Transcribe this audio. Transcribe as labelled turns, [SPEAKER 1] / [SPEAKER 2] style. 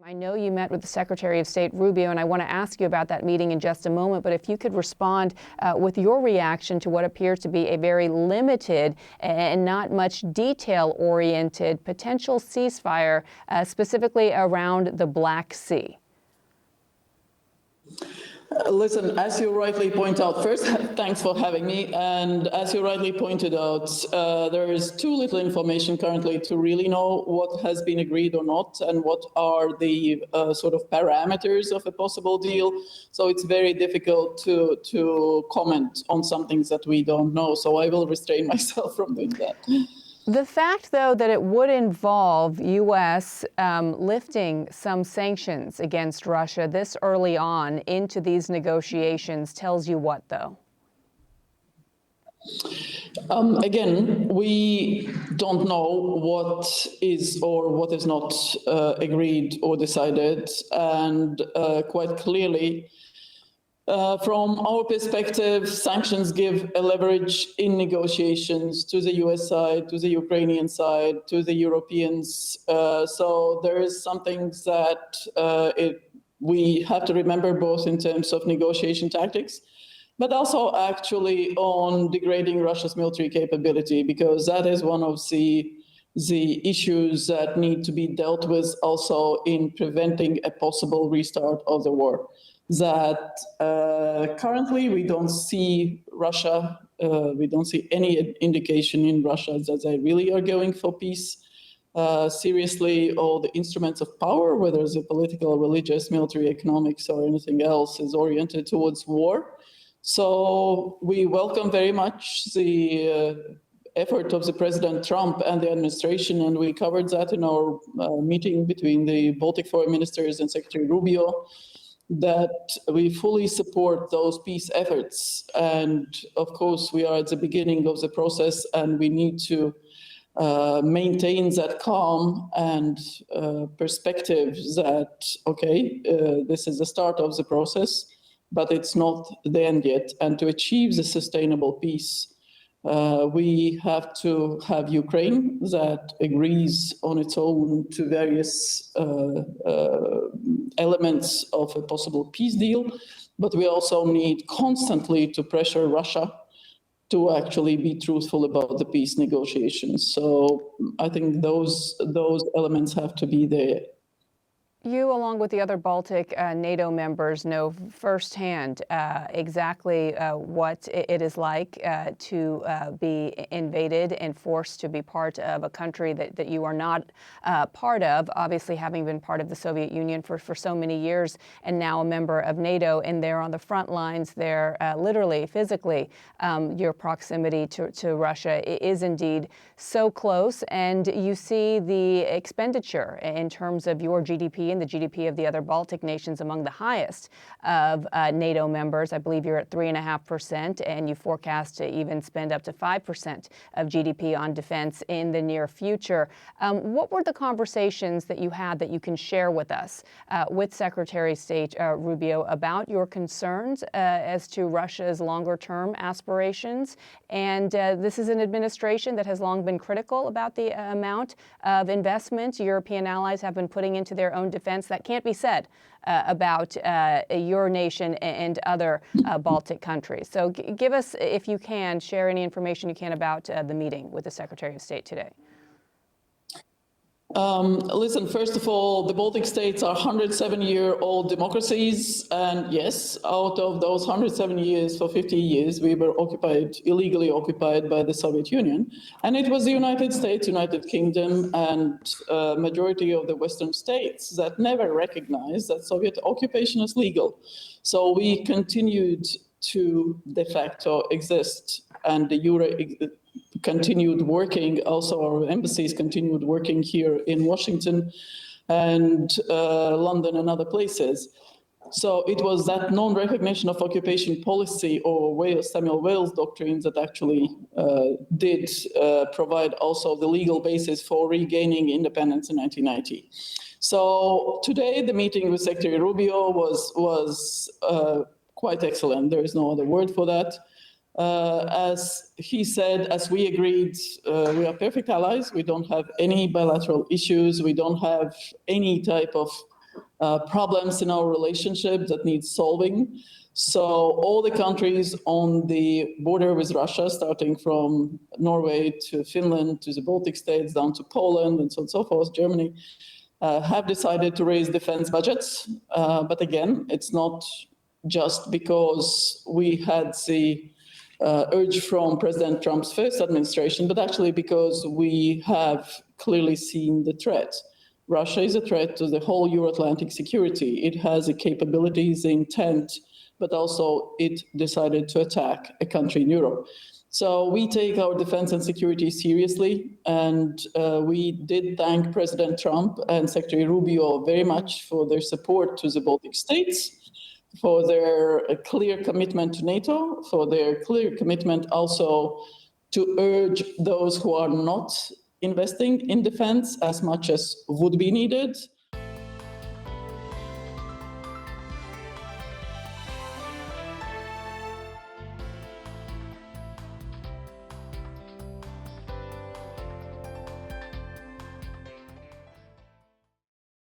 [SPEAKER 1] I know you met with the Secretary of State Rubio, and I want to ask you about that meeting in just a moment, but if you could respond with your reaction to what appears to be a very limited and not much detail-oriented potential ceasefire, specifically around the Black Sea.
[SPEAKER 2] Listen, as you rightly point out, first, thanks for having me. And as you rightly pointed out, there is too little information currently to really know what has been agreed or not, and what are the sort of parameters of a possible deal. So it's very difficult to comment on some things that we don't know. So I will restrain myself from doing that.
[SPEAKER 1] The fact, though, that it would involve U.S. Lifting some sanctions against Russia this early on into these negotiations tells you what, though?
[SPEAKER 2] Again, we don't know what is or what is not agreed or decided. And quite clearly, from our perspective, sanctions give a leverage in negotiations to the US side, to the Ukrainian side, to the Europeans. So there is something that we have to remember, both in terms of negotiation tactics, but also actually on degrading Russia's military capability, because that is one of the issues that need to be dealt with also in preventing a possible restart of the war. That currently we don't see Russia, we don't see any indication in Russia that they really are going for peace. Seriously, all the instruments of power, whether it's political, religious, military, economics, or anything else, is oriented towards war. So we welcome very much the effort of the President Trump and the administration, and we covered that in our meeting between the Baltic foreign ministers and Secretary Rubio, that we fully support those peace efforts. And of course, we are at the beginning of the process, and we need to maintain that calm and perspective that, okay, this is the start of the process, but it's not the end yet. And to achieve the sustainable peace, we have to have Ukraine that agrees on its own to various elements of a possible peace deal, but we also need constantly to pressure Russia to actually be truthful about the peace negotiations. So I think those elements have to be there.
[SPEAKER 1] You, along with the other Baltic NATO members, know firsthand exactly what it is like to be invaded and forced to be part of a country that you are not part of, obviously having been part of the Soviet Union for so many years and now a member of NATO, and they're on the front lines there, literally, physically. Your proximity to Russia is indeed so close, and you see the expenditure in terms of your GDP and the GDP of the other Baltic nations among the highest of NATO members. I believe you're at 3.5%, and you forecast to even spend up to 5% of GDP on defense in the near future. What were the conversations that you had that you can share with us with Secretary of State Rubio about your concerns as to Russia's longer-term aspirations? And this is an administration that has long been critical about the amount of investment European allies have been putting into their own defense. That can't be said about your nation and other Baltic countries. So give us, if you can, share any information you can about the meeting with the Secretary of State today.
[SPEAKER 2] Listen, first of all, the Baltic states are 107-year-old democracies. And yes, out of those 107 years, for 50 years, we were illegally occupied by the Soviet Union. And it was the United States, United Kingdom, and majority of the Western states that never recognized that Soviet occupation is legal. So we continued to de facto exist, and the euro continued working. Also, our embassies continued working here in Washington and London and other places. So it was that non-recognition of occupation policy, or Samuel Wales doctrine, that actually did provide also the legal basis for regaining independence in 1990. So today, the meeting with Secretary Rubio was quite excellent. There is no other word for that. As he said, as we agreed, we are perfect allies. We don't have any bilateral issues. We don't have any type of problems in our relationship that need solving. So all the countries on the border with Russia, starting from Norway to Finland to the Baltic states down to Poland and so on and so forth, Germany, have decided to raise defense budgets. But again, it's not just because we had the urge from President Trump's first administration, but actually because we have clearly seen the threat. Russia is a threat to the whole Euro-Atlantic security. It has the capabilities, the intent, but also it decided to attack a country in Europe. So we take our defense and security seriously, and we did thank President Trump and Secretary Rubio very much for their support to the Baltic states, for their clear commitment to NATO, for their clear commitment also to urge those who are not investing in defense as much as would be needed